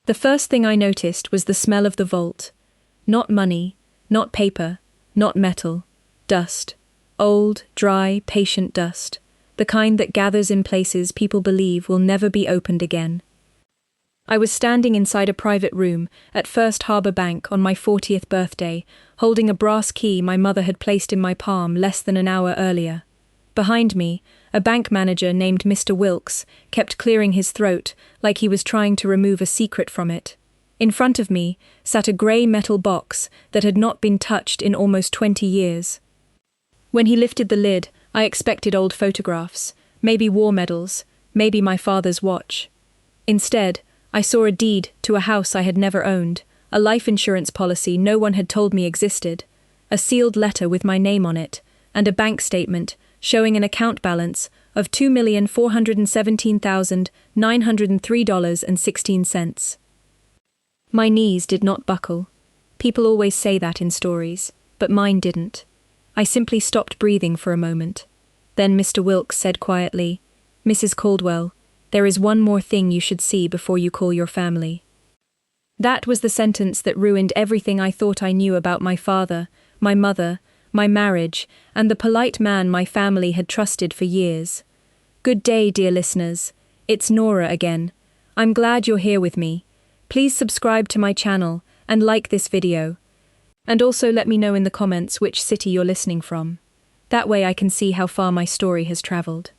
The first thing I noticed was the smell of the vault. Not money, not paper, not metal. Dust. Old, dry, patient dust. The kind that gathers in places people believe will never be opened again. I was standing inside a private room at First Harbour Bank on my 40th birthday, holding a brass key my mother had placed in my palm less than an hour earlier. Behind me, a bank manager named Mr. Wilkes kept clearing his throat like he was trying to remove a secret from it. In front of me sat a grey metal box that had not been touched in almost 20 years. When he lifted the lid, I expected old photographs, maybe war medals, maybe my father's watch. Instead, I saw a deed to a house I had never owned, a life insurance policy no one had told me existed, a sealed letter with my name on it, and a bank statement showing an account balance of $2,417,903.16. My knees did not buckle. People always say that in stories, but mine didn't. I simply stopped breathing for a moment. Then Mr. Wilkes said quietly, "Mrs. Caldwell, there is one more thing you should see before you call your family." That was the sentence that ruined everything I thought I knew about my father, my mother, my marriage, and the polite man my family had trusted for years. Good day, dear listeners. It's Nora again. I'm glad you're here with me. Please subscribe to my channel and like this video. And also let me know in the comments which city you're listening from. That way I can see how far my story has traveled.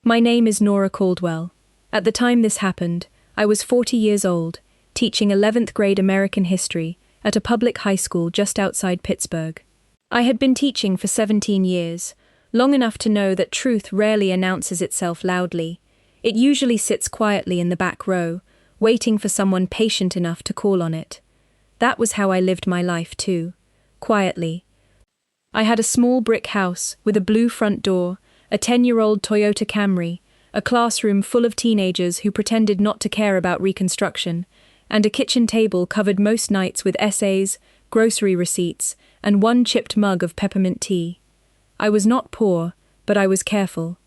My name is Nora Caldwell. At the time this happened, I was 40 years old, teaching 11th grade American history at a public high school just outside Pittsburgh. I had been teaching for 17 years, long enough to know that truth rarely announces itself loudly. It usually sits quietly in the back row, waiting for someone patient enough to call on it. That was how I lived my life too, quietly. I had a small brick house with a blue front door, a 10-year-old Toyota Camry, a classroom full of teenagers who pretended not to care about Reconstruction, and a kitchen table covered most nights with essays, grocery receipts, and one chipped mug of peppermint tea. I was not poor, but I was careful.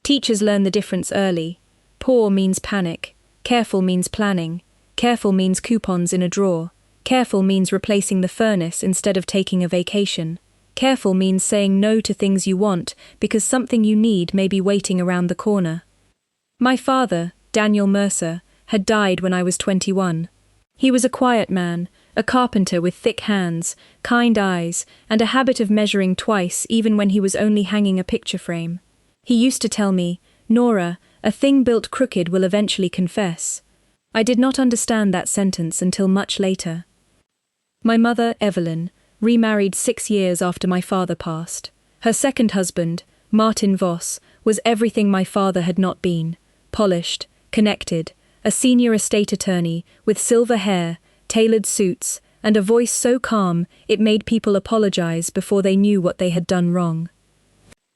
Teachers learn the difference early. Poor means panic. Careful means planning. Careful means coupons in a drawer. Careful means replacing the furnace instead of taking a vacation. Careful means saying no to things you want because something you need may be waiting around the corner. My father, Daniel Mercer, had died when I was 21. He was a quiet man, a carpenter with thick hands, kind eyes, and a habit of measuring twice even when he was only hanging a picture frame. He used to tell me, "Nora, a thing built crooked will eventually confess." I did not understand that sentence until much later. My mother, Evelyn, remarried 6 years after my father passed. Her second husband, Martin Voss, was everything my father had not been: polished, connected, a senior estate attorney with silver hair, tailored suits, and a voice so calm it made people apologize before they knew what they had done wrong.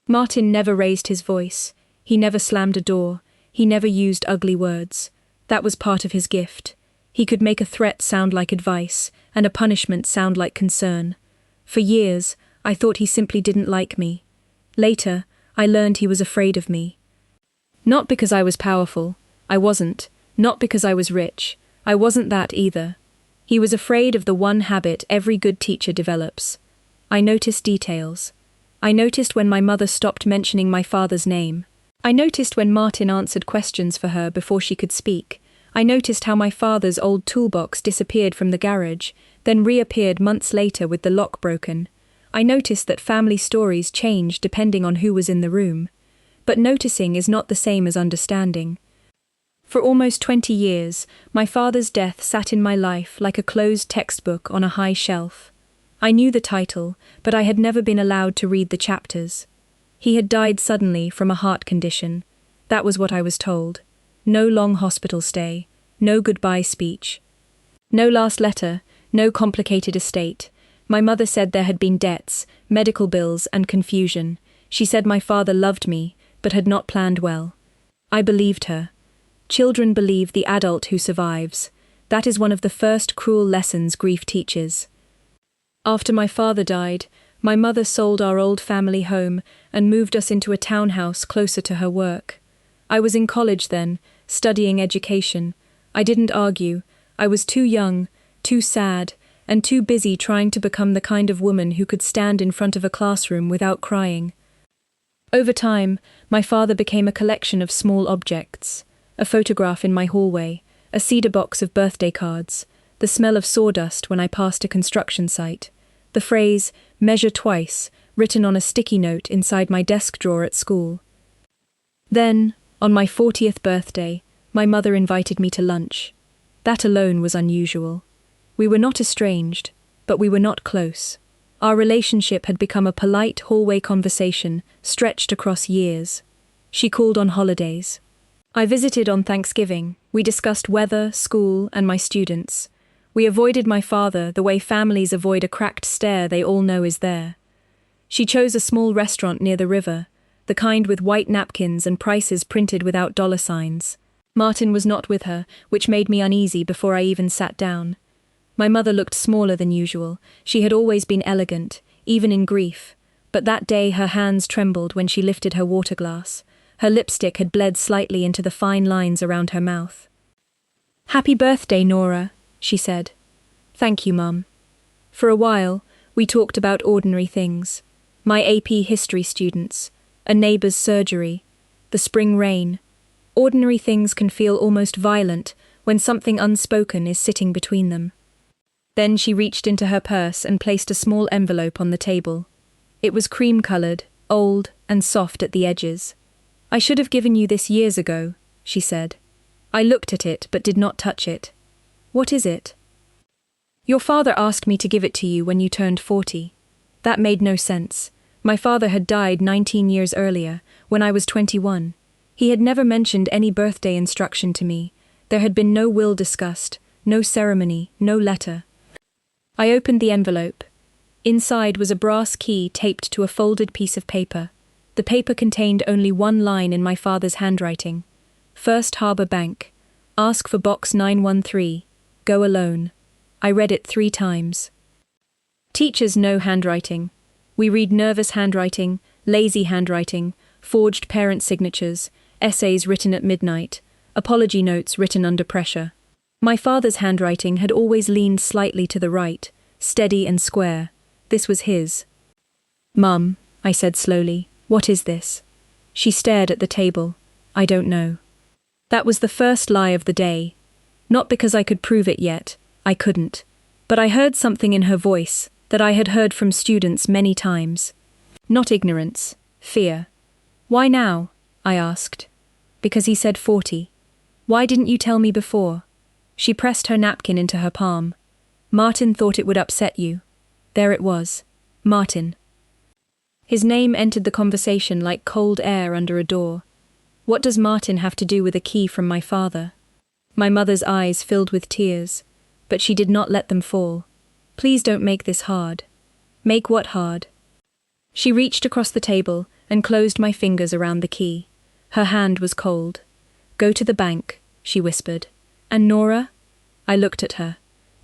Martin never raised his voice. He never slammed a door. He never used ugly words. That was part of his gift. He could make a threat sound like advice, and a punishment sound like concern. For years, I thought he simply didn't like me. Later, I learned he was afraid of me. Not because I was powerful. I wasn't. Not because I was rich. I wasn't that either. He was afraid of the one habit every good teacher develops. I noticed details. I noticed when my mother stopped mentioning my father's name. I noticed when Martin answered questions for her before she could speak. I noticed how my father's old toolbox disappeared from the garage, then reappeared months later with the lock broken. I noticed that family stories change depending on who was in the room. But noticing is not the same as understanding. For almost 20 years, my father's death sat in my life like a closed textbook on a high shelf. I knew the title, but I had never been allowed to read the chapters. He had died suddenly from a heart condition. That was what I was told. No long hospital stay, no goodbye speech. No last letter, no complicated estate. My mother said there had been debts, medical bills, and confusion. She said my father loved me, but had not planned well. I believed her. Children believe the adult who survives. That is one of the first cruel lessons grief teaches. After my father died, my mother sold our old family home and moved us into a townhouse closer to her work. I was in college then, studying education. I didn't argue. I was too young, too sad, and too busy trying to become the kind of woman who could stand in front of a classroom without crying. Over time, my father became a collection of small objects: a photograph in my hallway, a cedar box of birthday cards, the smell of sawdust when I passed a construction site, the phrase, "measure twice," written on a sticky note inside my desk drawer at school. Then, on my 40th birthday, my mother invited me to lunch. That alone was unusual. We were not estranged, but we were not close. Our relationship had become a polite hallway conversation stretched across years. She called on holidays. I visited on Thanksgiving. We discussed weather, school, and my students. We avoided my father the way families avoid a cracked stare they all know is there. She chose a small restaurant near the river, the kind with white napkins and prices printed without dollar signs. Martin was not with her, which made me uneasy before I even sat down. My mother looked smaller than usual. She had always been elegant, even in grief, but that day her hands trembled when she lifted her water glass. Her lipstick had bled slightly into the fine lines around her mouth. "Happy birthday, Nora," she said. "Thank you, Mum." For a while, we talked about ordinary things. My AP history students, a neighbour's surgery, the spring rain. Ordinary things can feel almost violent when something unspoken is sitting between them. Then she reached into her purse and placed a small envelope on the table. It was cream-coloured, old, and soft at the edges. "I should have given you this years ago," she said. I looked at it but did not touch it. "What is it?" "Your father asked me to give it to you when you turned 40. That made no sense. My father had died 19 years earlier, when I was 21. He had never mentioned any birthday instruction to me. There had been no will discussed, no ceremony, no letter. I opened the envelope. Inside was a brass key taped to a folded piece of paper. The paper contained only one line in my father's handwriting. "First Harbour Bank. Ask for box 913. Go alone." I read it 3 times. Teachers know handwriting. We read nervous handwriting, lazy handwriting, forged parent signatures, essays written at midnight, apology notes written under pressure. My father's handwriting had always leaned slightly to the right, steady and square. This was his. "Mum," I said slowly, "what is this?" She stared at the table. "I don't know." That was the first lie of the day. Not because I could prove it yet, I couldn't. But I heard something in her voice that I had heard from students many times. Not ignorance, fear. "Why now?" I asked. "Because he said 40. Why didn't you tell me before?" She pressed her napkin into her palm. "Martin thought it would upset you." There it was. Martin. His name entered the conversation like cold air under a door. What does Martin have to do with a key from my father? My mother's eyes filled with tears, but she did not let them fall. "Please don't make this hard." "Make what hard?" She reached across the table and closed my fingers around the key. Her hand was cold. "Go to the bank," she whispered. "And Nora?" I looked at her.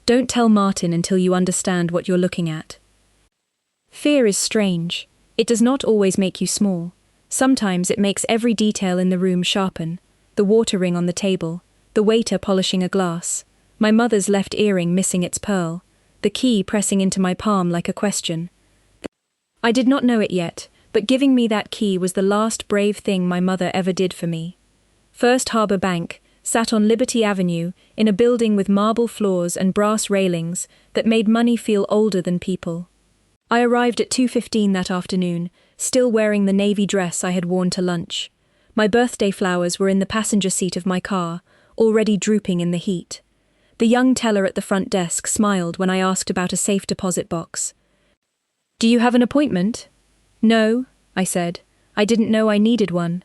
"Don't tell Martin until you understand what you're looking at." Fear is strange. It does not always make you small. Sometimes it makes every detail in the room sharpen. The water ring on the table, the waiter polishing a glass, my mother's left earring missing its pearl, the key pressing into my palm like a question. I did not know it yet, but giving me that key was the last brave thing my mother ever did for me. First Harbour Bank sat on Liberty Avenue in a building with marble floors and brass railings that made money feel older than people. I arrived at 2:15 that afternoon, still wearing the navy dress I had worn to lunch. My birthday flowers were in the passenger seat of my car, already drooping in the heat. The young teller at the front desk smiled when I asked about a safe deposit box. "Do you have an appointment?" "No," I said. "I didn't know I needed one."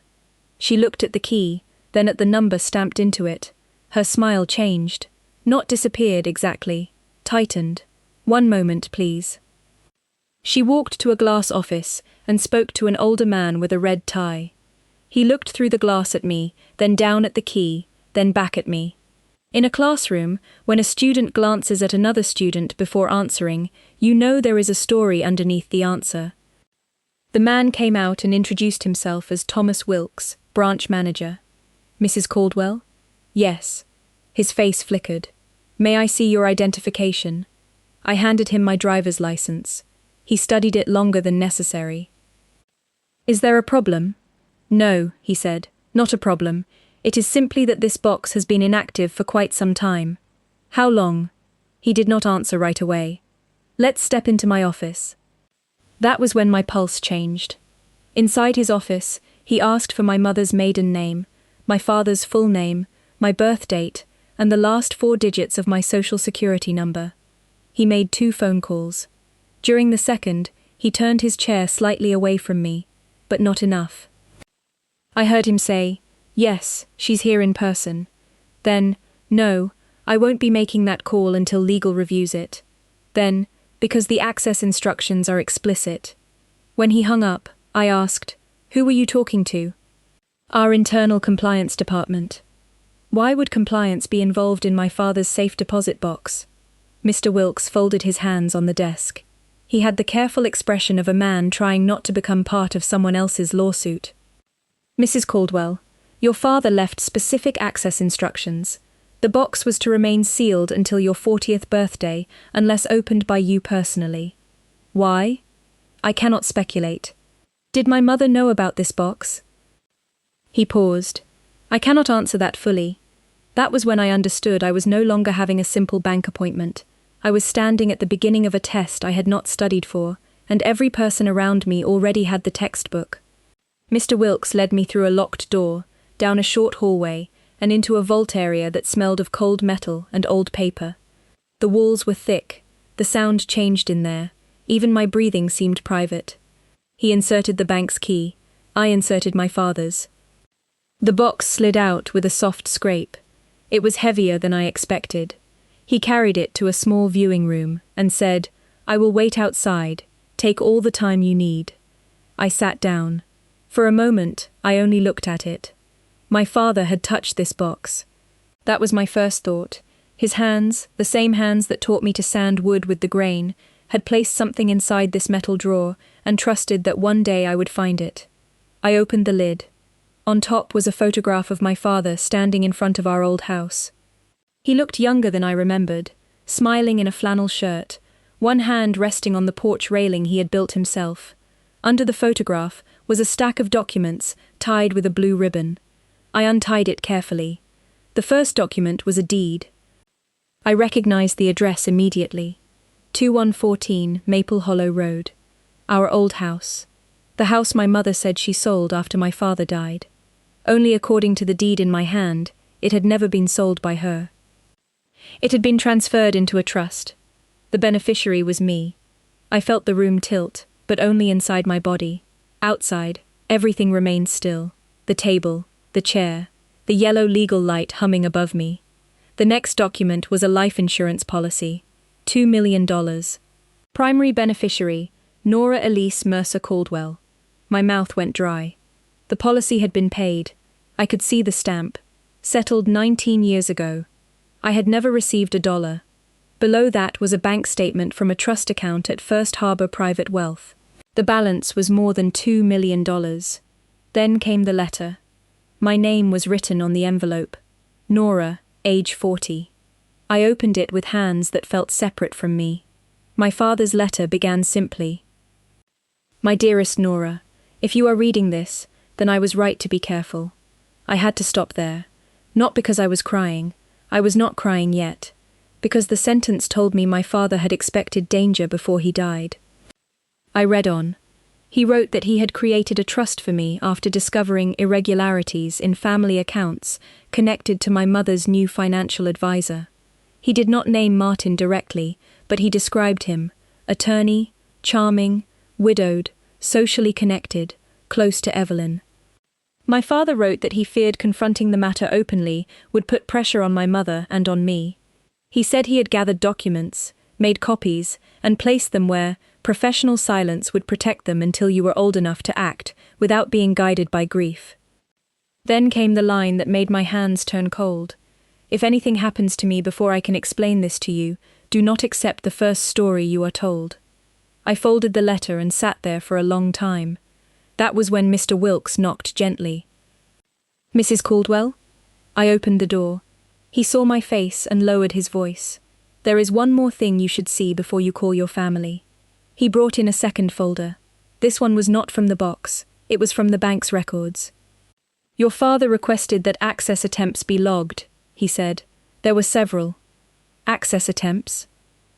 She looked at the key, then at the number stamped into it. Her smile changed. Not disappeared exactly. Tightened. "One moment, please." She walked to a glass office and spoke to an older man with a red tie. He looked through the glass at me, then down at the key, then back at me. In a classroom, when a student glances at another student before answering, you know there is a story underneath the answer. The man came out and introduced himself as Thomas Wilkes, branch manager. "Mrs. Caldwell?" "Yes." His face flickered. May I see your identification? I handed him my driver's license. He studied it longer than necessary. Is there a problem? No, he said, not a problem. It is simply that this box has been inactive for quite some time. How long? He did not answer right away. Let's step into my office. That was when my pulse changed. Inside his office, he asked for my mother's maiden name, my father's full name, my birth date, and the last 4 digits of my social security number. He made 2 phone calls. During the second, he turned his chair slightly away from me, but not enough. I heard him say, "Yes, she's here in person." Then, "No, I won't be making that call until legal reviews it." Then, "Because the access instructions are explicit." When he hung up, I asked, "Who were you talking to?" "Our internal compliance department." Why would compliance be involved in my father's safe deposit box? Mr. Wilkes folded his hands on the desk. He had the careful expression of a man trying not to become part of someone else's lawsuit. "Mrs. Caldwell, your father left specific access instructions. The box was to remain sealed until your 40th birthday, unless opened by you personally. Why? I cannot speculate. Did my mother know about this box?" He paused. "I cannot answer that fully. That was when I understood I was no longer having a simple bank appointment. I was standing at the beginning of a test I had not studied for, and every person around me already had the textbook." Mr. Wilkes led me through a locked door, down a short hallway, and into a vault area that smelled of cold metal and old paper. The walls were thick, the sound changed in there, even my breathing seemed private. He inserted the bank's key, I inserted my father's. The box slid out with a soft scrape. It was heavier than I expected. He carried it to a small viewing room and said, "I will wait outside. Take all the time you need." I sat down. For a moment, I only looked at it. My father had touched this box. That was my first thought. His hands, the same hands that taught me to sand wood with the grain, had placed something inside this metal drawer and trusted that one day I would find it. I opened the lid. On top was a photograph of my father standing in front of our old house. He looked younger than I remembered, smiling in a flannel shirt, one hand resting on the porch railing he had built himself. Under the photograph was a stack of documents tied with a blue ribbon. I untied it carefully. The first document was a deed. I recognized the address immediately. 2114 Maple Hollow Road. Our old house. The house my mother said she sold after my father died. Only according to the deed in my hand, it had never been sold by her. It had been transferred into a trust. The beneficiary was me. I felt the room tilt, but only inside my body. Outside, everything remained still. The table, the chair, the yellow legal light humming above me. The next document was a life insurance policy. $2 million. Primary beneficiary, Nora Elise Mercer Caldwell. My mouth went dry. The policy had been paid. I could see the stamp. Settled 19 years ago. I had never received $1. Below that was a bank statement from a trust account at First Harbor Private Wealth. The balance was more than $2 million. Then came the letter. My name was written on the envelope. Nora, age 40. I opened it with hands that felt separate from me. My father's letter began simply. "My dearest Nora, if you are reading this, then I was right to be careful." I had to stop there. Not because I was crying. I was not crying yet. Because the sentence told me my father had expected danger before he died. I read on. He wrote that he had created a trust for me after discovering irregularities in family accounts connected to my mother's new financial advisor. He did not name Martin directly, but he described him: attorney, charming, widowed, socially connected, close to Evelyn. My father wrote that he feared confronting the matter openly would put pressure on my mother and on me. He said he had gathered documents, made copies, and placed them where professional silence would protect them until you were old enough to act without being guided by grief. Then came the line that made my hands turn cold. If anything happens to me before I can explain this to you, do not accept the first story you are told. I folded the letter and sat there for a long time. That was when Mr. Wilkes knocked gently. "Mrs. Caldwell?" I opened the door. He saw my face and lowered his voice. There is one more thing you should see before you call your family. He brought in a second folder. This one was not from the box, it was from the bank's records. Your father requested that access attempts be logged, he said. There were several. Access attempts?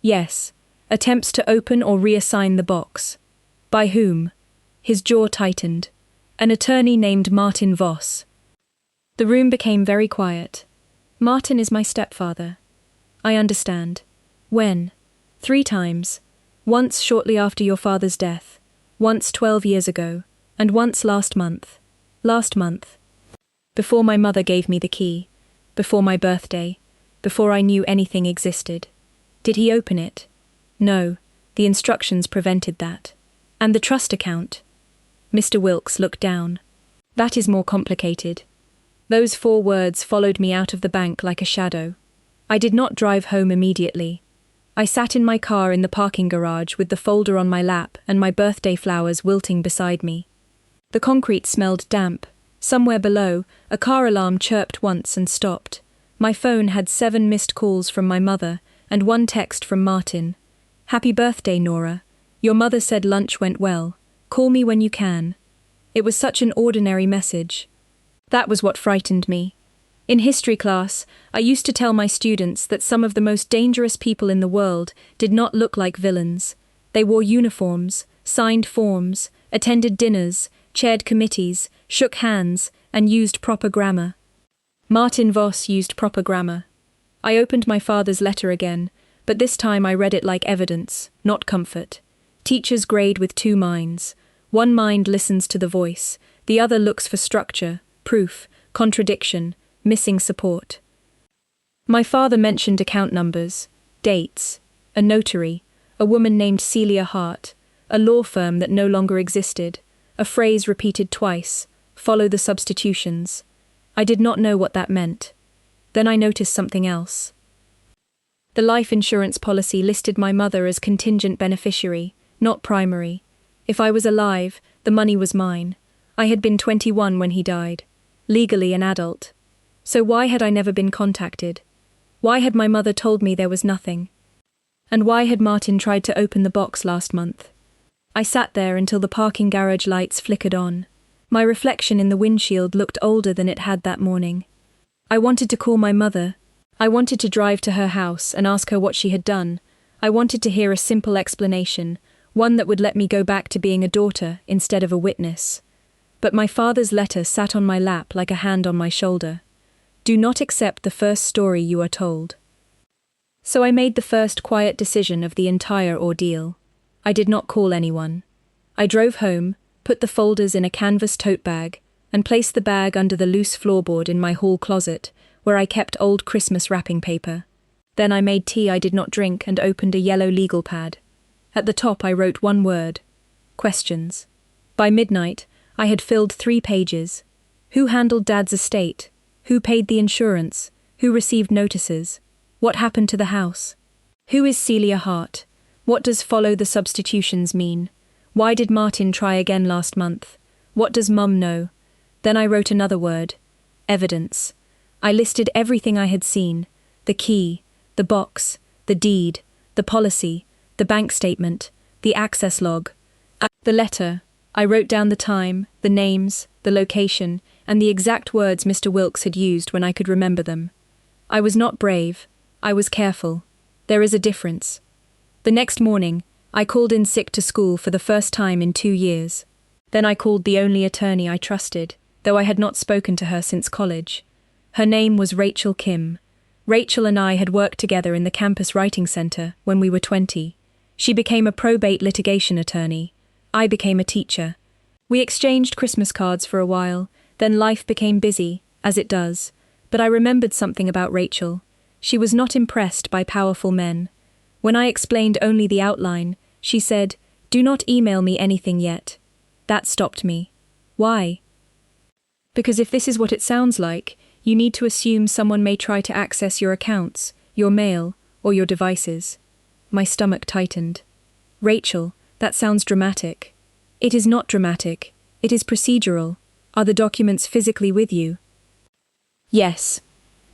Yes, attempts to open or reassign the box. By whom? His jaw tightened. An attorney named Martin Voss. The room became very quiet. Martin is my stepfather. I understand. When? 3 times. Once shortly after your father's death, once 12 years ago, and once last month. Last month. Before my mother gave me the key, before my birthday, before I knew anything existed. Did he open it? No, the instructions prevented that. And the trust account? Mr. Wilkes looked down. That is more complicated. Those 4 words followed me out of the bank like a shadow. I did not drive home immediately. I sat in my car in the parking garage with the folder on my lap and my birthday flowers wilting beside me. The concrete smelled damp. Somewhere below, a car alarm chirped once and stopped. My phone had 7 missed calls from my mother and 1 text from Martin. Happy birthday, Nora. Your mother said lunch went well. Call me when you can. It was such an ordinary message. That was what frightened me. In history class, I used to tell my students that some of the most dangerous people in the world did not look like villains. They wore uniforms, signed forms, attended dinners, chaired committees, shook hands, and used proper grammar. Martin Voss used proper grammar. I opened my father's letter again, but this time I read it like evidence, not comfort. Teachers grade with 2 minds. One mind listens to the voice, the other looks for structure, proof, contradiction, missing support. My father mentioned account numbers, dates, a notary, a woman named Celia Hart, a law firm that no longer existed, a phrase repeated twice, follow the substitutions. I did not know what that meant. Then I noticed something else. The life insurance policy listed my mother as contingent beneficiary, not primary. If I was alive, the money was mine. I had been 21 when he died, legally an adult. So why had I never been contacted? Why had my mother told me there was nothing? And why had Martin tried to open the box last month? I sat there until the parking garage lights flickered on. My reflection in the windshield looked older than it had that morning. I wanted to call my mother. I wanted to drive to her house and ask her what she had done. I wanted to hear a simple explanation, one that would let me go back to being a daughter instead of a witness. But my father's letter sat on my lap like a hand on my shoulder. Do not accept the first story you are told. So I made the first quiet decision of the entire ordeal. I did not call anyone. I drove home, put the folders in a canvas tote bag, and placed the bag under the loose floorboard in my hall closet, where I kept old Christmas wrapping paper. Then I made tea I did not drink and opened a yellow legal pad. At the top I wrote 1 word. Questions. By midnight, I had filled 3 pages. Who handled Dad's estate? Who paid the insurance? Who received notices? What happened to the house? Who is Celia Hart? What does follow the substitutions mean? Why did Martin try again last month? What does Mum know? Then I wrote another word. Evidence. I listed everything I had seen. The key, the box, the deed, the policy, the bank statement, the access log, the letter. I wrote down the time, the names, the location, and the exact words Mr. Wilkes had used when I could remember them. I was not brave. I was careful. There is a difference. The next morning, I called in sick to school for the first time in 2 years. Then I called the only attorney I trusted, though I had not spoken to her since college. Her name was Rachel Kim. Rachel and I had worked together in the campus writing center when we were 20. She became a probate litigation attorney. I became a teacher. We exchanged Christmas cards for a while, then life became busy, as it does. But I remembered something about Rachel. She was not impressed by powerful men. When I explained only the outline, she said, "Do not email me anything yet." That stopped me. Why? Because if this is what it sounds like, you need to assume someone may try to access your accounts, your mail, or your devices. My stomach tightened. Rachel, that sounds dramatic. It is not dramatic. It is procedural. Are the documents physically with you? Yes.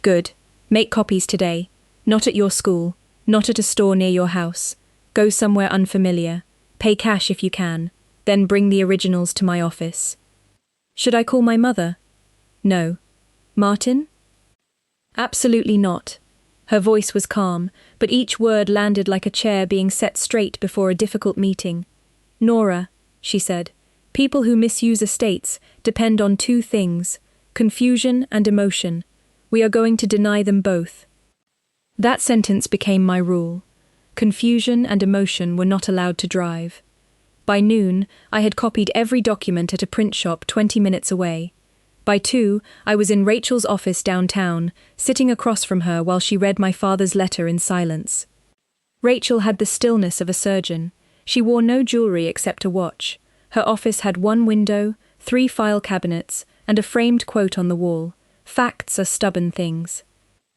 Good. Make copies today. Not at your school, not at a store near your house. Go somewhere unfamiliar. Pay cash if you can. Then bring the originals to my office. Should I call my mother? No. Martin? Absolutely not. Her voice was calm, but each word landed like a chair being set straight before a difficult meeting. Nora, she said, people who misuse estates depend on two things, confusion and emotion. We are going to deny them both. That sentence became my rule. Confusion and emotion were not allowed to drive. By noon, I had copied every document at a print shop 20 minutes away. By 2, I was in Rachel's office downtown, sitting across from her while she read my father's letter in silence. Rachel had the stillness of a surgeon. She wore no jewelry except a watch. Her office had 1 window, 3 file cabinets, and a framed quote on the wall. Facts are stubborn things.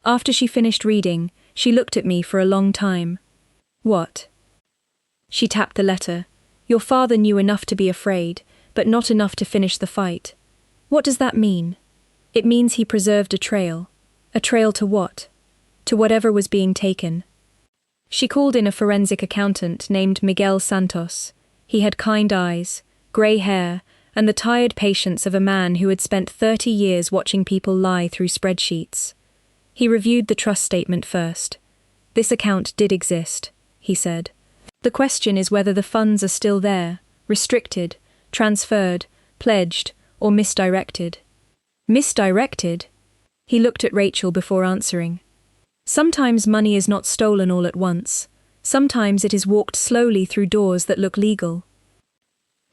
After she finished reading, she looked at me for a long time. What? She tapped the letter. Your father knew enough to be afraid, but not enough to finish the fight. What does that mean? It means he preserved a trail. A trail to what? To whatever was being taken. She called in a forensic accountant named Miguel Santos. He had kind eyes, grey hair, and the tired patience of a man who had spent 30 years watching people lie through spreadsheets. He reviewed the trust statement first. This account did exist, he said. The question is whether the funds are still there, restricted, transferred, pledged, or misdirected. Misdirected? He looked at Rachel before answering. Sometimes money is not stolen all at once. Sometimes it is walked slowly through doors that look legal.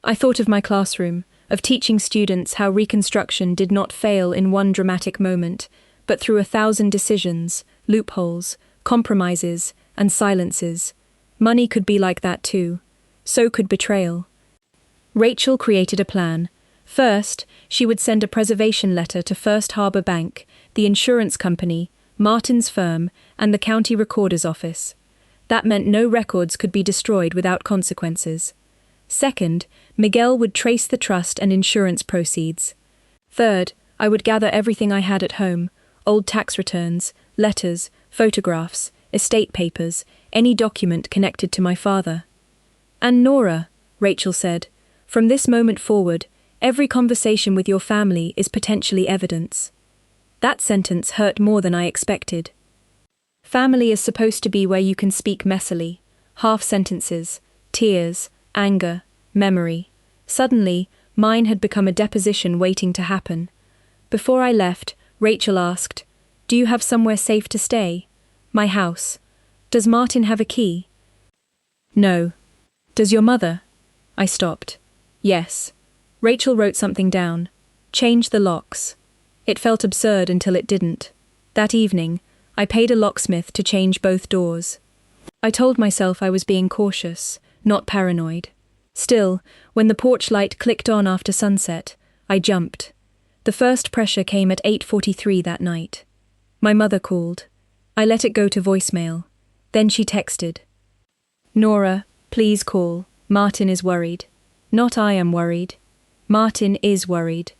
I thought of my classroom, of teaching students how reconstruction did not fail in one dramatic moment, but through 1,000 decisions, loopholes, compromises, and silences. Money could be like that too. So could betrayal. Rachel created a plan. First, she would send a preservation letter to First Harbor Bank, the insurance company, Martin's firm, and the county recorder's office. That meant no records could be destroyed without consequences. Second, Miguel would trace the trust and insurance proceeds. Third, I would gather everything I had at home, old tax returns, letters, photographs, estate papers, any document connected to my father. And Nora, Rachel said, from this moment forward, every conversation with your family is potentially evidence. That sentence hurt more than I expected. Family is supposed to be where you can speak messily, half sentences, tears, anger, memory. Suddenly, mine had become a deposition waiting to happen. Before I left, Rachel asked, "Do you have somewhere safe to stay?" "My house." "Does Martin have a key?" "No." "Does your mother?" I stopped. "Yes." Rachel wrote something down. "Change the locks." It felt absurd until it didn't. That evening, I paid a locksmith to change both doors. I told myself I was being cautious, not paranoid. Still, when the porch light clicked on after sunset, I jumped. The first pressure came at 8:43 that night. My mother called. I let it go to voicemail. Then she texted. "Nora, please call. Martin is worried." Not I am worried. Martin is worried.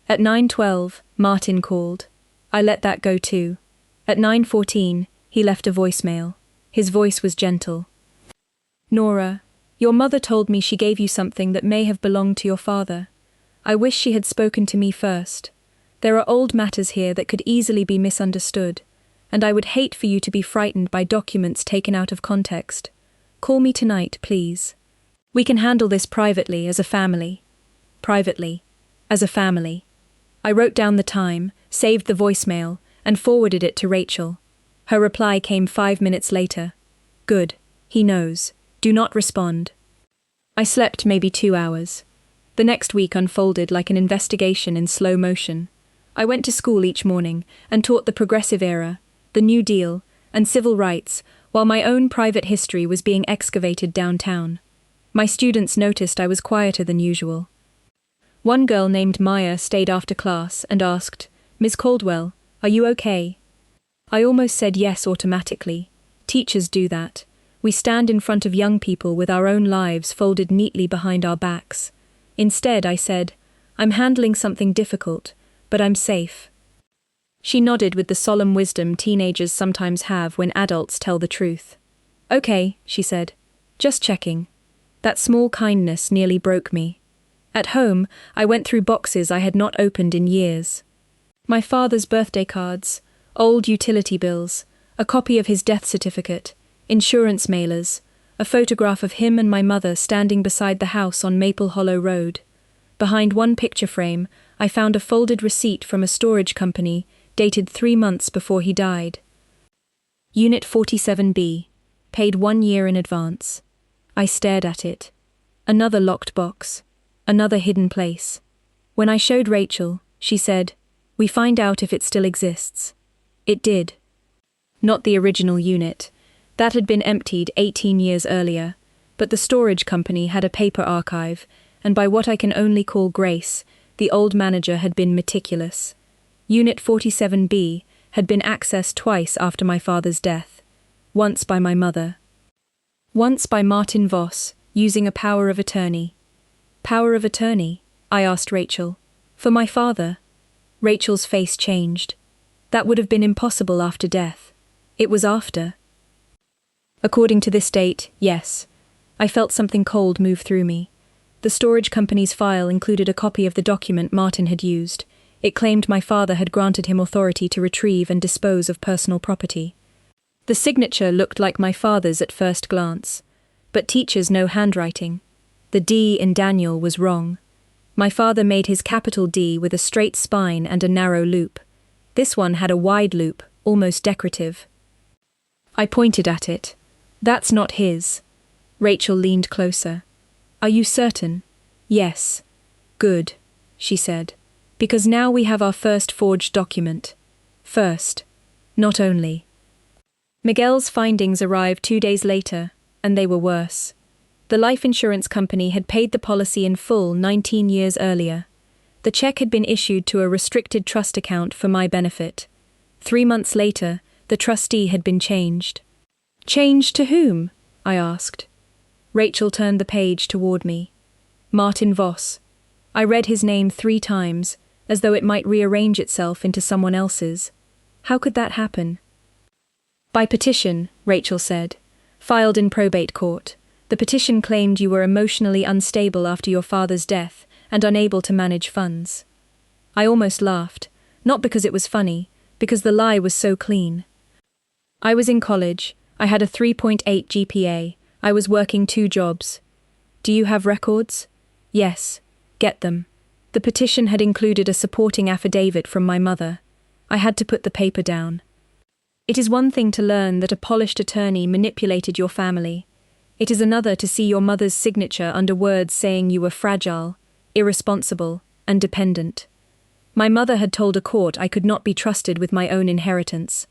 At 9:12, Martin called. I let that go too. At 9:14, he left a voicemail. His voice was gentle. "Nora, your mother told me she gave you something that may have belonged to your father. I wish she had spoken to me first. There are old matters here that could easily be misunderstood, and I would hate for you to be frightened by documents taken out of context. Call me tonight, please. We can handle this privately as a family." Privately. As a family. I wrote down the time, saved the voicemail, and forwarded it to Rachel. Her reply came 5 minutes later. "Good. He knows. Do not respond." I slept maybe 2 hours. The next week unfolded like an investigation in slow motion. I went to school each morning and taught the Progressive Era, the New Deal, and civil rights, while my own private history was being excavated downtown. My students noticed I was quieter than usual. One girl named Maya stayed after class and asked, "Ms. Caldwell, are you okay?" I almost said yes automatically. Teachers do that. We stand in front of young people with our own lives folded neatly behind our backs. Instead, I said, "I'm handling something difficult, but I'm safe." She nodded with the solemn wisdom teenagers sometimes have when adults tell the truth. Okay, she said. Just checking. That small kindness nearly broke me. At home, I went through boxes I had not opened in years. My father's birthday cards, old utility bills, a copy of his death certificate, insurance mailers, a photograph of him and my mother standing beside the house on Maple Hollow Road. Behind one picture frame, I found a folded receipt from a storage company dated 3 months before he died. Unit 47B. Paid 1 year in advance. I stared at it. Another locked box. Another hidden place. When I showed Rachel, she said, "We find out if it still exists." It did. Not the original unit. That had been emptied 18 years earlier, but the storage company had a paper archive, and by what I can only call grace, the old manager had been meticulous. Unit 47B had been accessed twice after my father's death. Once by my mother. Once by Martin Voss, using a power of attorney. Power of attorney? I asked Rachel. For my father? Rachel's face changed. That would have been impossible after death. It was after. According to this date, yes. I felt something cold move through me. The storage company's file included a copy of the document Martin had used. It claimed my father had granted him authority to retrieve and dispose of personal property. The signature looked like my father's at first glance. But teachers know handwriting. The D in Daniel was wrong. My father made his capital D with a straight spine and a narrow loop. This one had a wide loop, almost decorative. I pointed at it. That's not his. Rachel leaned closer. Are you certain? Yes. Good, she said. Because now we have our first forged document. First. Not only. Miguel's findings arrived 2 days later, and they were worse. The life insurance company had paid the policy in full 19 years earlier. The check had been issued to a restricted trust account for my benefit. 3 months later, the trustee had been changed. Changed to whom? I asked. Rachel turned the page toward me. Martin Voss. I read his name 3 times, as though it might rearrange itself into someone else's. How could that happen? By petition, Rachel said. Filed in probate court. The petition claimed you were emotionally unstable after your father's death and unable to manage funds. I almost laughed, not because it was funny, because the lie was so clean. I was in college. I had a 3.8 GPA. I was working 2 jobs. Do you have records? Yes. Get them. The petition had included a supporting affidavit from my mother. I had to put the paper down. It is one thing to learn that a polished attorney manipulated your family. It is another to see your mother's signature under words saying you were fragile, irresponsible, and dependent. My mother had told a court I could not be trusted with my own inheritance.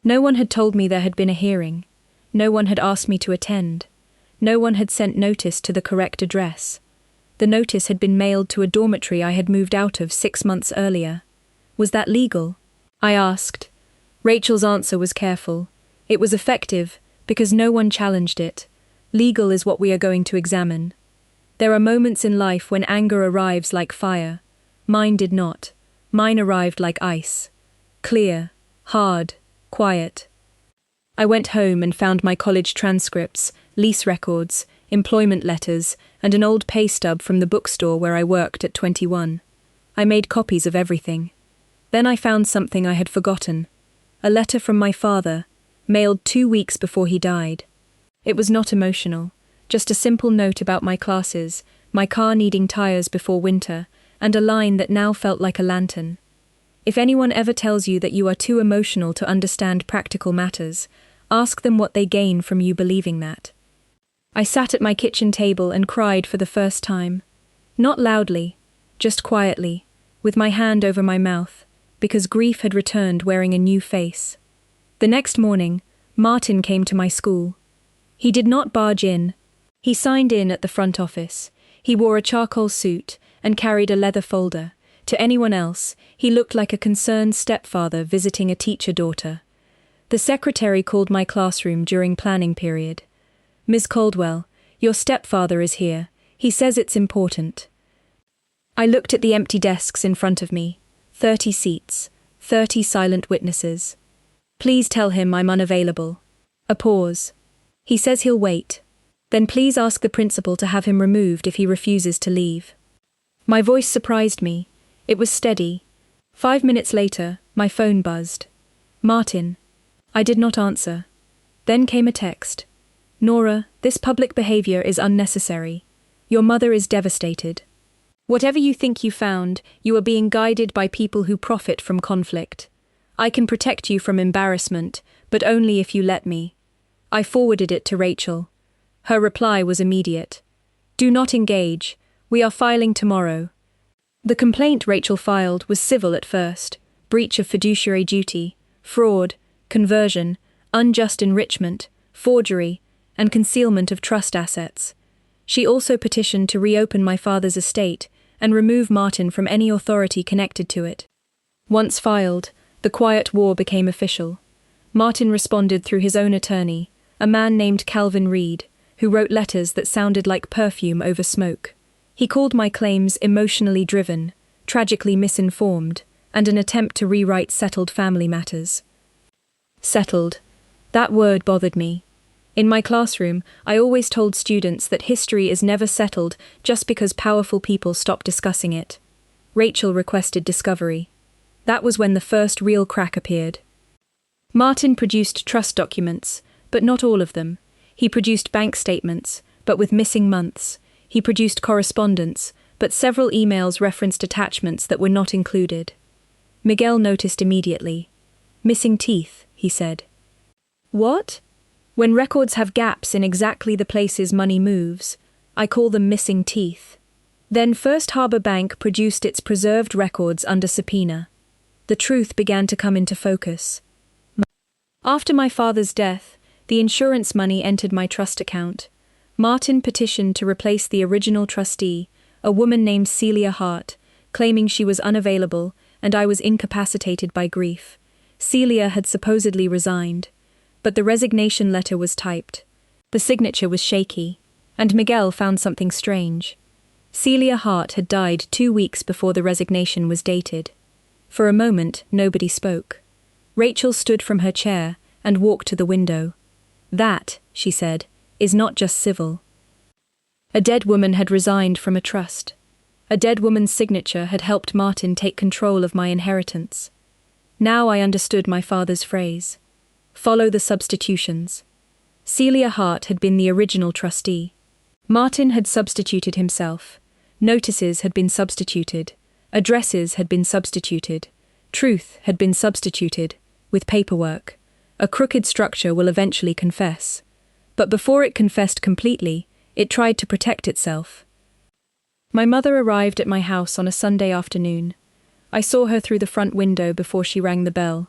No one had told me there had been a hearing. No one had asked me to attend. No one had sent notice to the correct address. The notice had been mailed to a dormitory I had moved out of 6 months earlier. Was that legal? I asked. Rachel's answer was careful. It was effective, because no one challenged it. Legal is what we are going to examine. There are moments in life when anger arrives like fire. Mine did not. Mine arrived like ice. Clear, hard, quiet. I went home and found my college transcripts, lease records, employment letters, and an old pay stub from the bookstore where I worked at 21. I made copies of everything. Then I found something I had forgotten. A letter from my father, mailed 2 weeks before he died. It was not emotional, just a simple note about my classes, my car needing tires before winter, and a line that now felt like a lantern. If anyone ever tells you that you are too emotional to understand practical matters, ask them what they gain from you believing that. I sat at my kitchen table and cried for the first time. Not loudly, just quietly, with my hand over my mouth, because grief had returned wearing a new face. The next morning, Martin came to my school. He did not barge in. He signed in at the front office. He wore a charcoal suit and carried a leather folder. To anyone else, he looked like a concerned stepfather visiting a teacher daughter. The secretary called my classroom during planning period. Ms. Caldwell, your stepfather is here. He says it's important. I looked at the empty desks in front of me. 30 seats. 30 silent witnesses. Please tell him I'm unavailable. A pause. He says he'll wait. Then please ask the principal to have him removed if he refuses to leave. My voice surprised me. It was steady. 5 minutes later, my phone buzzed. Martin. I did not answer. Then came a text. Nora, this public behavior is unnecessary. Your mother is devastated. Whatever you think you found, you are being guided by people who profit from conflict. I can protect you from embarrassment, but only if you let me. I forwarded it to Rachel. Her reply was immediate. Do not engage. We are filing tomorrow. The complaint Rachel filed was civil at first: breach of fiduciary duty, fraud, conversion, unjust enrichment, forgery, and concealment of trust assets. She also petitioned to reopen my father's estate and remove Martin from any authority connected to it. Once filed, the quiet war became official. Martin responded through his own attorney, a man named Calvin Reed, who wrote letters that sounded like perfume over smoke. He called my claims emotionally driven, tragically misinformed, and an attempt to rewrite settled family matters. Settled. That word bothered me. In my classroom, I always told students that history is never settled just because powerful people stop discussing it. Rachel requested discovery. That was when the first real crack appeared. Martin produced trust documents, but not all of them. He produced bank statements, but with missing months. He produced correspondence, but several emails referenced attachments that were not included. Miguel noticed immediately. Missing teeth, he said. What? When records have gaps in exactly the places money moves, I call them missing teeth. Then First Harbor Bank produced its preserved records under subpoena. The truth began to come into focus. After my father's death, the insurance money entered my trust account. Martin petitioned to replace the original trustee, a woman named Celia Hart, claiming she was unavailable and I was incapacitated by grief. Celia had supposedly resigned, but the resignation letter was typed. The signature was shaky, and Miguel found something strange. Celia Hart had died 2 weeks before the resignation was dated. For a moment, nobody spoke. Rachel stood from her chair and walked to the window. That, she said, is not just civil. A dead woman had resigned from a trust. A dead woman's signature had helped Martin take control of my inheritance. Now I understood my father's phrase. Follow the substitutions. Celia Hart had been the original trustee. Martin had substituted himself. Notices had been substituted. Addresses had been substituted. Truth had been substituted, with paperwork. A crooked structure will eventually confess. But before it confessed completely, it tried to protect itself. My mother arrived at my house on a Sunday afternoon. I saw her through the front window before she rang the bell.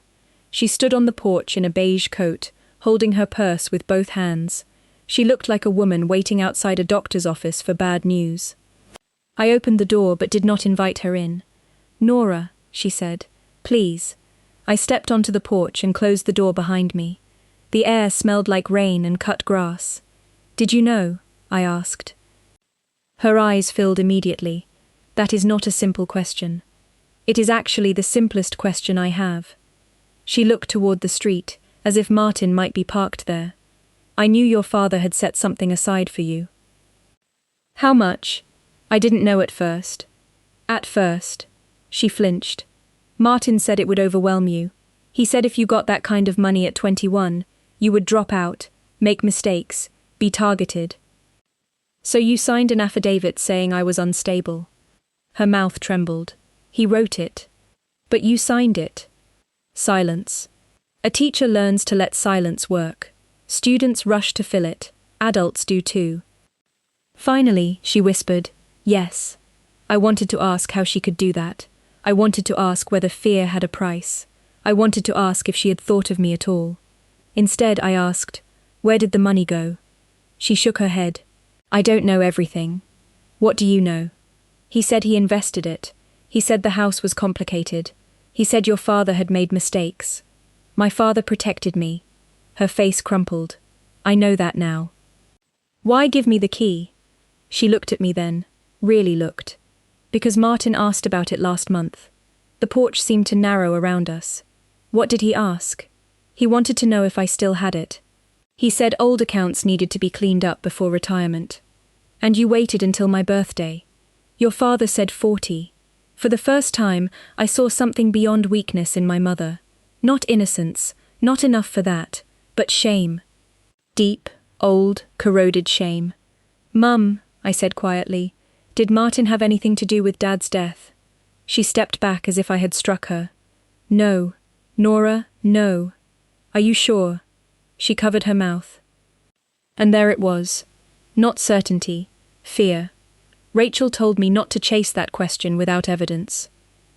She stood on the porch in a beige coat, holding her purse with both hands. She looked like a woman waiting outside a doctor's office for bad news. I opened the door but did not invite her in. Nora, she said, please. I stepped onto the porch and closed the door behind me. The air smelled like rain and cut grass. Did you know? I asked. Her eyes filled immediately. That is not a simple question. It is actually the simplest question I have. She looked toward the street, as if Martin might be parked there. I knew your father had set something aside for you. How much? I didn't know at first. At first. She flinched. Martin said it would overwhelm you. He said if you got that kind of money at 21, you would drop out, make mistakes, be targeted. So you signed an affidavit saying I was unstable. Her mouth trembled. He wrote it. But you signed it. Silence. A teacher learns to let silence work. Students rush to fill it. Adults do too. Finally, she whispered, yes. I wanted to ask how she could do that. I wanted to ask whether fear had a price. I wanted to ask if she had thought of me at all. Instead, I asked, where did the money go? She shook her head. I don't know everything. What do you know? He said he invested it. He said the house was complicated. He said your father had made mistakes. My father protected me. Her face crumpled. I know that now. Why give me the key? She looked at me then, really looked. Because Martin asked about it last month. The porch seemed to narrow around us. What did he ask? He wanted to know if I still had it. He said old accounts needed to be cleaned up before retirement. And you waited until my birthday. Your father said 40. For the first time, I saw something beyond weakness in my mother. Not innocence, not enough for that, but shame. Deep, old, corroded shame. Mum, I said quietly, did Martin have anything to do with Dad's death? She stepped back as if I had struck her. No. Nora, no. Are you sure? She covered her mouth. And there it was. Not certainty, fear. Rachel told me not to chase that question without evidence.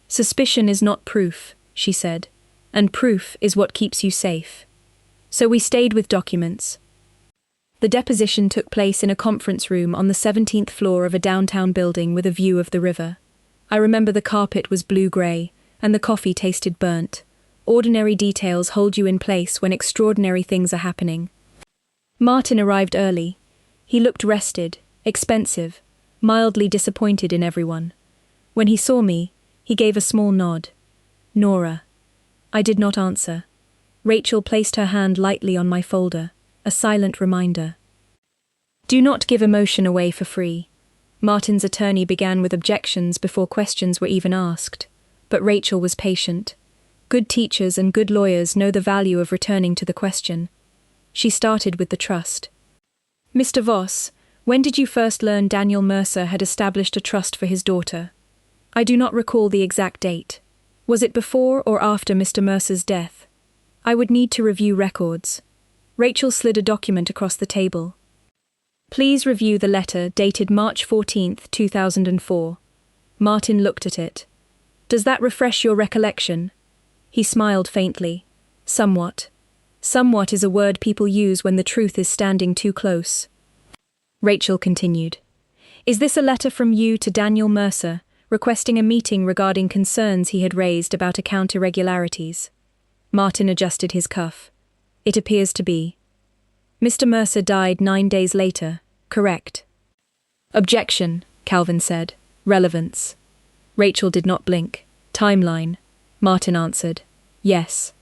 Suspicion is not proof, she said, and proof is what keeps you safe. So we stayed with documents. The deposition took place in a conference room on the 17th floor of a downtown building with a view of the river. I remember the carpet was blue-grey, and the coffee tasted burnt. Ordinary details hold you in place when extraordinary things are happening. Martin arrived early. He looked rested, expensive, mildly disappointed in everyone. When he saw me, he gave a small nod. Nora. I did not answer. Rachel placed her hand lightly on my folder, a silent reminder. Do not give emotion away for free. Martin's attorney began with objections before questions were even asked, but Rachel was patient. Good teachers and good lawyers know the value of returning to the question. She started with the trust. Mr. Voss, when did you first learn Daniel Mercer had established a trust for his daughter? I do not recall the exact date. Was it before or after Mr. Mercer's death? I would need to review records. Rachel slid a document across the table. Please review the letter dated March 14, 2004. Martin looked at it. Does that refresh your recollection? He smiled faintly. Somewhat. Somewhat is a word people use when the truth is standing too close. Rachel continued. Is this a letter from you to Daniel Mercer, requesting a meeting regarding concerns he had raised about account irregularities? Martin adjusted his cuff. It appears to be. Mr. Mercer died 9 days later, correct? Objection, Calvin said. Relevance. Rachel did not blink. Timeline. Martin answered. Yes.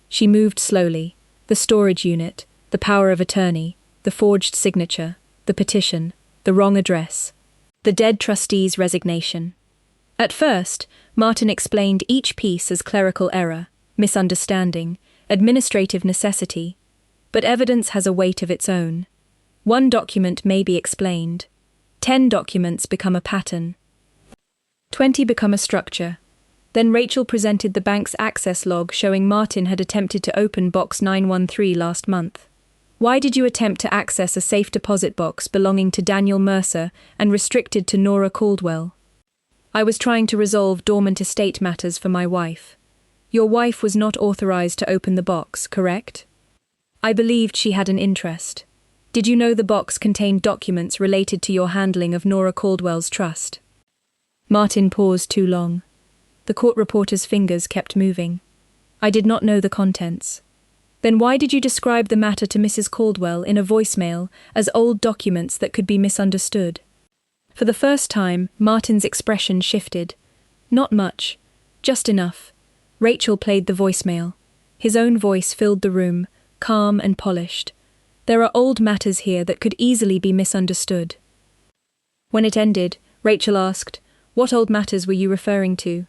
She moved slowly. The storage unit, the power of attorney, the forged signature, the petition, the wrong address, the dead trustee's resignation. At first, Martin explained each piece as clerical error, misunderstanding, administrative necessity. But evidence has a weight of its own. 1 document may be explained. 10 documents become a pattern. 20 become a structure. Then Rachel presented the bank's access log showing Martin had attempted to open box 913 last month. Why did you attempt to access a safe deposit box belonging to Daniel Mercer and restricted to Nora Caldwell? I was trying to resolve dormant estate matters for my wife. Your wife was not authorized to open the box, correct? I believed she had an interest. Did you know the box contained documents related to your handling of Nora Caldwell's trust? Martin paused too long. The court reporter's fingers kept moving. I did not know the contents. Then why did you describe the matter to Mrs. Caldwell in a voicemail as old documents that could be misunderstood? For the first time, Martin's expression shifted. Not much. Just enough. Rachel played the voicemail. His own voice filled the room, calm and polished. There are old matters here that could easily be misunderstood. When it ended, Rachel asked, What old matters were you referring to?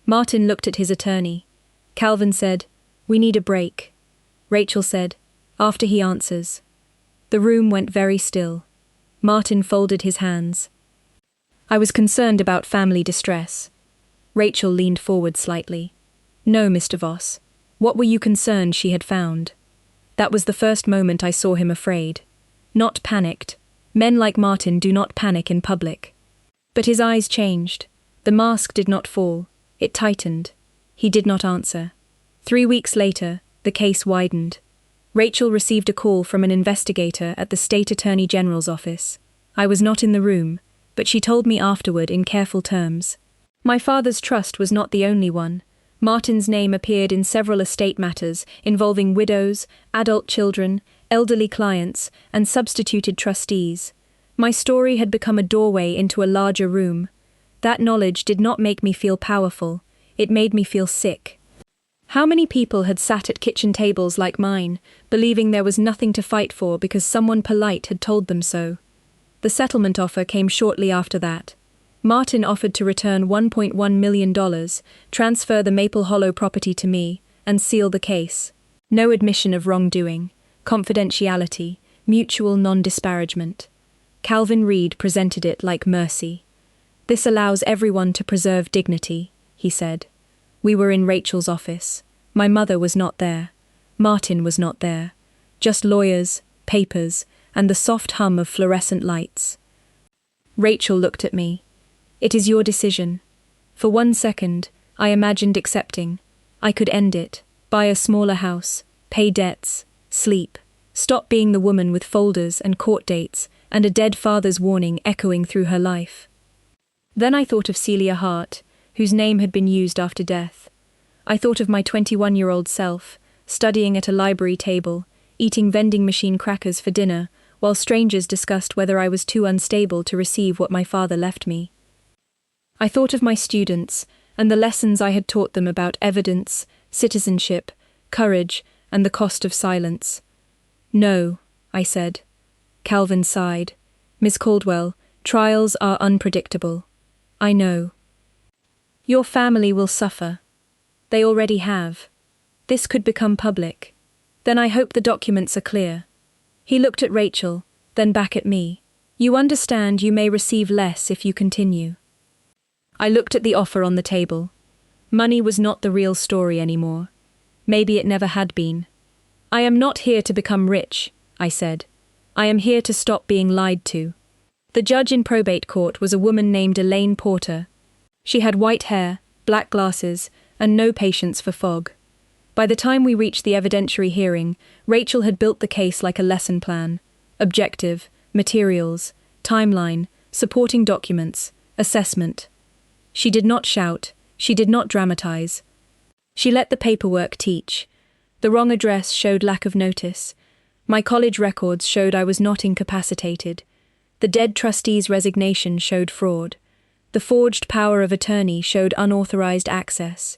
Martin looked at his attorney. Calvin said, We need a break. Rachel said, After he answers. The room went very still. Martin folded his hands. I was concerned about family distress. Rachel leaned forward slightly. No, Mr. Voss. What were you concerned she had found? That was the first moment I saw him afraid. Not panicked. Men like Martin do not panic in public. But his eyes changed. The mask did not fall. It tightened. He did not answer. 3 weeks later, the case widened. Rachel received a call from an investigator at the State Attorney General's office. I was not in the room, but she told me afterward in careful terms. My father's trust was not the only one. Martin's name appeared in several estate matters involving widows, adult children, elderly clients, and substituted trustees. My story had become a doorway into a larger room. That knowledge did not make me feel powerful. It made me feel sick. How many people had sat at kitchen tables like mine, believing there was nothing to fight for because someone polite had told them so? The settlement offer came shortly after that. Martin offered to return $1.1 million, transfer the Maple Hollow property to me, and seal the case. No admission of wrongdoing, confidentiality, mutual non-disparagement. Calvin Reed presented it like mercy. "This allows everyone to preserve dignity," he said. We were in Rachel's office. My mother was not there. Martin was not there. Just lawyers, papers, and the soft hum of fluorescent lights. Rachel looked at me. "It is your decision." For 1 second, I imagined accepting. I could end it, buy a smaller house, pay debts, sleep, stop being the woman with folders and court dates and a dead father's warning echoing through her life. Then I thought of Celia Hart, whose name had been used after death. I thought of my 21-year-old self, studying at a library table, eating vending machine crackers for dinner, while strangers discussed whether I was too unstable to receive what my father left me. I thought of my students, and the lessons I had taught them about evidence, citizenship, courage, and the cost of silence. "No," I said. Calvin sighed. "Miss Caldwell, trials are unpredictable. I know. Your family will suffer. They already have. This could become public. Then I hope the documents are clear." He looked at Rachel, then back at me. "You understand you may receive less if you continue." I looked at the offer on the table. Money was not the real story anymore. Maybe it never had been. "I am not here to become rich," I said. "I am here to stop being lied to." The judge in probate court was a woman named Elaine Porter. She had white hair, black glasses, and no patience for fog. By the time we reached the evidentiary hearing, Rachel had built the case like a lesson plan. Objective, materials, timeline, supporting documents, assessment. She did not shout, she did not dramatize. She let the paperwork teach. The wrong address showed lack of notice. My college records showed I was not incapacitated. The dead trustee's resignation showed fraud. The forged power of attorney showed unauthorized access.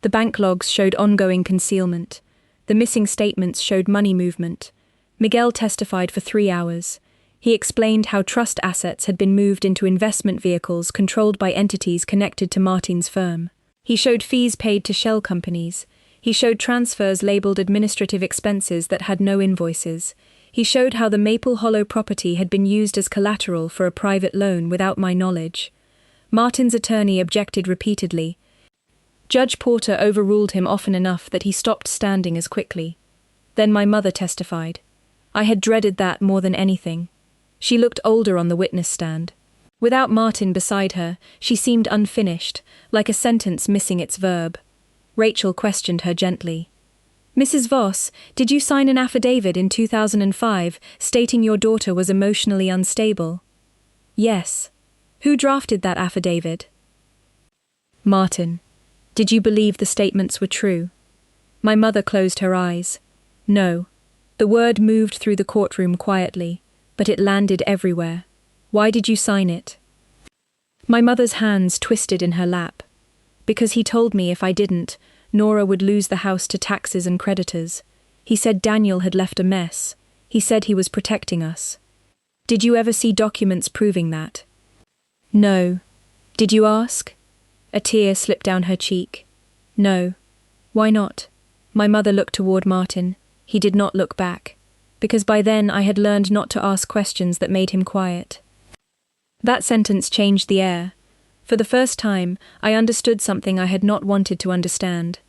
The bank logs showed ongoing concealment. The missing statements showed money movement. Miguel testified for 3 hours. He explained how trust assets had been moved into investment vehicles controlled by entities connected to Martin's firm. He showed fees paid to shell companies. He showed transfers labeled administrative expenses that had no invoices. He showed how the Maple Hollow property had been used as collateral for a private loan without my knowledge. Martin's attorney objected repeatedly. Judge Porter overruled him often enough that he stopped standing as quickly. Then my mother testified. I had dreaded that more than anything. She looked older on the witness stand. Without Martin beside her, she seemed unfinished, like a sentence missing its verb. Rachel questioned her gently. "Mrs. Voss, did you sign an affidavit in 2005 stating your daughter was emotionally unstable?" "Yes." "Who drafted that affidavit?" "Martin." "Did you believe the statements were true?" My mother closed her eyes. "No." The word moved through the courtroom quietly, but it landed everywhere. "Why did you sign it?" My mother's hands twisted in her lap. "Because he told me if I didn't, Nora would lose the house to taxes and creditors. He said Daniel had left a mess. He said he was protecting us." "Did you ever see documents proving that?" "No." "Did you ask?" A tear slipped down her cheek. "No." "Why not?" My mother looked toward Martin. He did not look back. Because by then I had learned not to ask questions that made him quiet. That sentence changed the air. For the first time, I understood something I had not wanted to understand.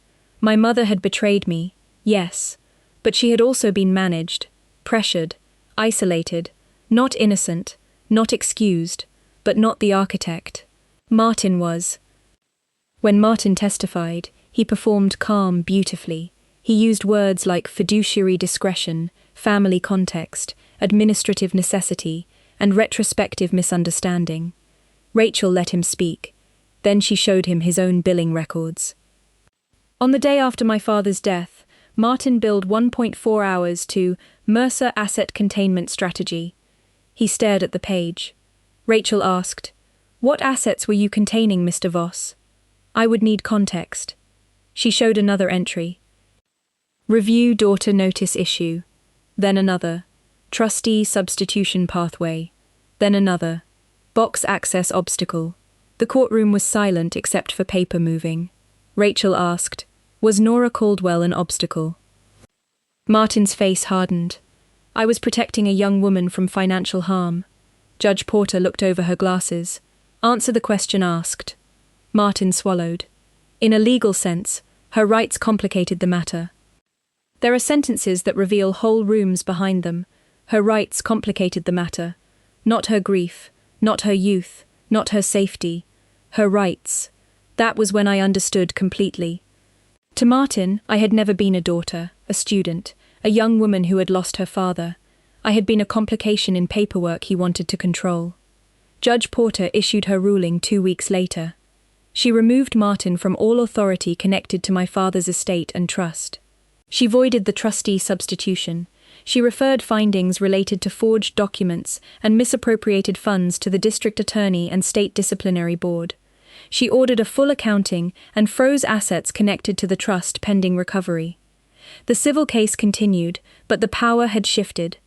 My mother had betrayed me, yes, but she had also been managed, pressured, isolated, not innocent, not excused, but not the architect. Martin was. When Martin testified, he performed calm beautifully. He used words like fiduciary discretion, family context, administrative necessity, and retrospective misunderstanding. Rachel let him speak. Then she showed him his own billing records. On the day after my father's death, Martin billed 1.4 hours to Mercer Asset Containment Strategy. He stared at the page. Rachel asked, "What assets were you containing, Mr. Voss?" I would need context. She showed another entry. Review daughter notice issue. Then another. Trustee substitution pathway. Then another. Box access obstacle. The courtroom was silent except for paper moving. Rachel asked, "Was Nora Caldwell an obstacle?" Martin's face hardened. I was protecting a young woman from financial harm. Judge Porter looked over her glasses. Answer the question asked. Martin swallowed. In a legal sense, her rights complicated the matter. There are sentences that reveal whole rooms behind them. Her rights complicated the matter. Not her grief, not her youth, not her safety. Her rights. That was when I understood completely. To Martin, I had never been a daughter, a student, a young woman who had lost her father. I had been a complication in paperwork he wanted to control. Judge Porter issued her ruling 2 weeks later. She removed Martin from all authority connected to my father's estate and trust. She voided the trustee substitution. She referred findings related to forged documents and misappropriated funds to the district attorney and state disciplinary board. She ordered a full accounting and froze assets connected to the trust pending recovery. The civil case continued, but the power had shifted.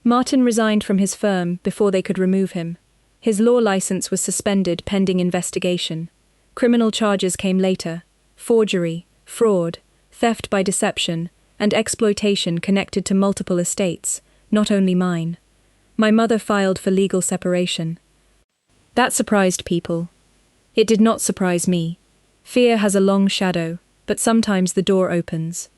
Martin resigned from his firm before they could remove him. His law license was suspended pending investigation. Criminal charges came later: forgery, fraud, theft by deception, and exploitation connected to multiple estates, not only mine. My mother filed for legal separation. That surprised people. It did not surprise me. Fear has a long shadow, but sometimes the door opens.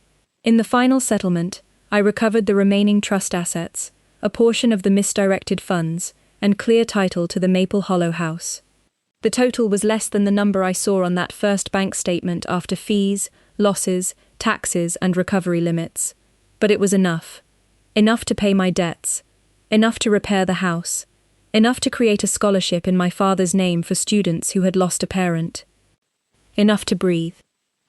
In the final settlement, I recovered the remaining trust assets, a portion of the misdirected funds, and clear title to the Maple Hollow house. The total was less than the number I saw on that first bank statement after fees, losses, taxes, and recovery limits. But it was enough. Enough to pay my debts. Enough to repair the house. Enough to create a scholarship in my father's name for students who had lost a parent. Enough to breathe.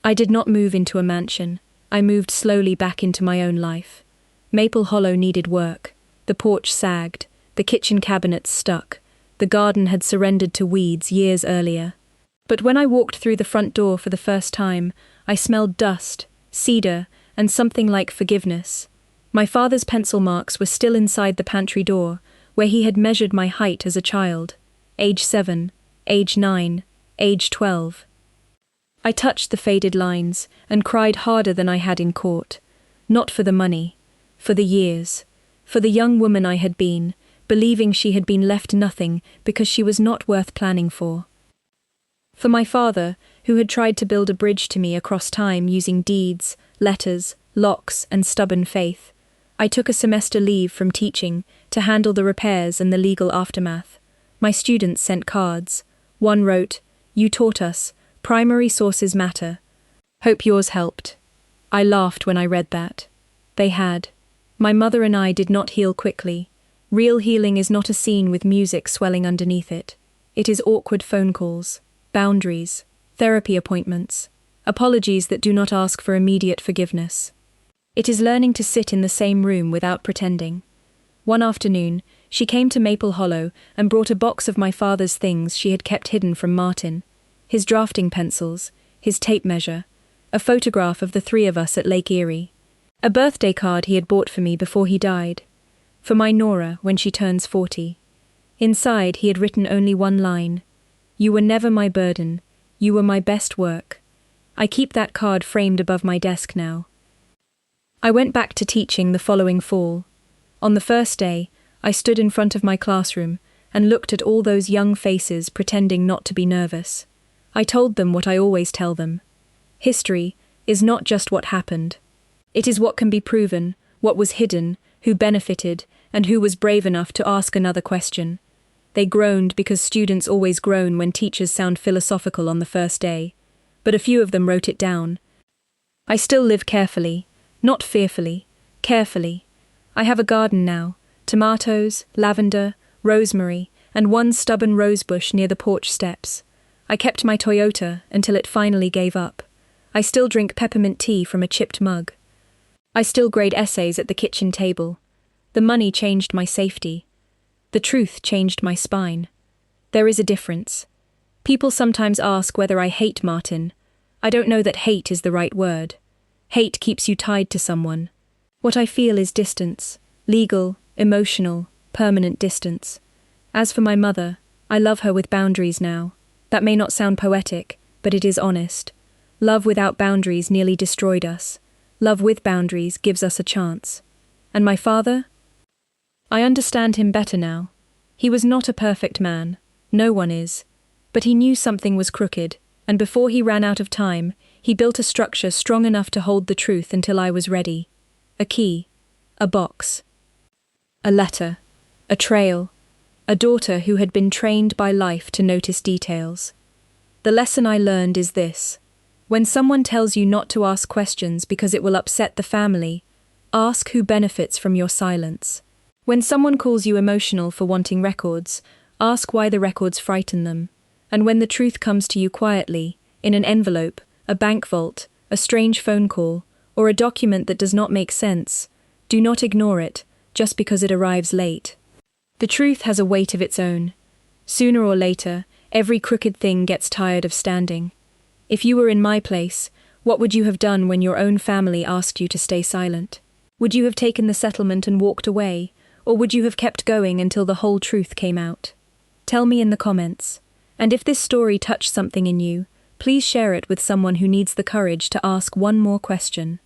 I did not move into a mansion. I moved slowly back into my own life. Maple Hollow needed work. The porch sagged. The kitchen cabinets stuck. The garden had surrendered to weeds years earlier. But when I walked through the front door for the first time, I smelled dust, cedar, and something like forgiveness. My father's pencil marks were still inside the pantry door, where he had measured my height as a child. Age 7, age 9, age 12. I touched the faded lines and cried harder than I had in court. Not for the money, for the years, for the young woman I had been, believing she had been left nothing because she was not worth planning for. For my father, who had tried to build a bridge to me across time using deeds, letters, locks, and stubborn faith. I took a semester leave from teaching to handle the repairs and the legal aftermath. My students sent cards. One wrote, "You taught us. Primary sources matter. Hope yours helped." I laughed when I read that. They had. My mother and I did not heal quickly. Real healing is not a scene with music swelling underneath it. It is awkward phone calls, boundaries, therapy appointments, apologies that do not ask for immediate forgiveness. It is learning to sit in the same room without pretending. One afternoon, she came to Maple Hollow and brought a box of my father's things she had kept hidden from Martin: his drafting pencils, his tape measure, a photograph of the 3 of us at Lake Erie, a birthday card he had bought for me before he died, for my Nora when she turns 40. Inside he had written only one line: "You were never my burden, you were my best work." I keep that card framed above my desk now. I went back to teaching the following fall. On the first day, I stood in front of my classroom and looked at all those young faces pretending not to be nervous. I told them what I always tell them. History is not just what happened. It is what can be proven, what was hidden, who benefited, and who was brave enough to ask another question. They groaned because students always groan when teachers sound philosophical on the first day, but a few of them wrote it down. I still live carefully, not fearfully, carefully. I have a garden now, tomatoes, lavender, rosemary, and one stubborn rosebush near the porch steps. I kept my Toyota until it finally gave up. I still drink peppermint tea from a chipped mug. I still grade essays at the kitchen table. The money changed my safety. The truth changed my spine. There is a difference. People sometimes ask whether I hate Martin. I don't know that hate is the right word. Hate keeps you tied to someone. What I feel is distance. Legal, emotional, permanent distance. As for my mother, I love her with boundaries now. That may not sound poetic, but it is honest. Love without boundaries nearly destroyed us. Love with boundaries gives us a chance. And my father? I understand him better now. He was not a perfect man. No one is. But he knew something was crooked, and before he ran out of time, he built a structure strong enough to hold the truth until I was ready. A key. A box. A letter. A trail. A daughter who had been trained by life to notice details. The lesson I learned is this. When someone tells you not to ask questions because it will upset the family, ask who benefits from your silence. When someone calls you emotional for wanting records, ask why the records frighten them. And when the truth comes to you quietly, in an envelope, a bank vault, a strange phone call, or a document that does not make sense, do not ignore it, just because it arrives late. The truth has a weight of its own. Sooner or later, every crooked thing gets tired of standing. If you were in my place, what would you have done when your own family asked you to stay silent? Would you have taken the settlement and walked away, or would you have kept going until the whole truth came out? Tell me in the comments. And if this story touched something in you, please share it with someone who needs the courage to ask one more question.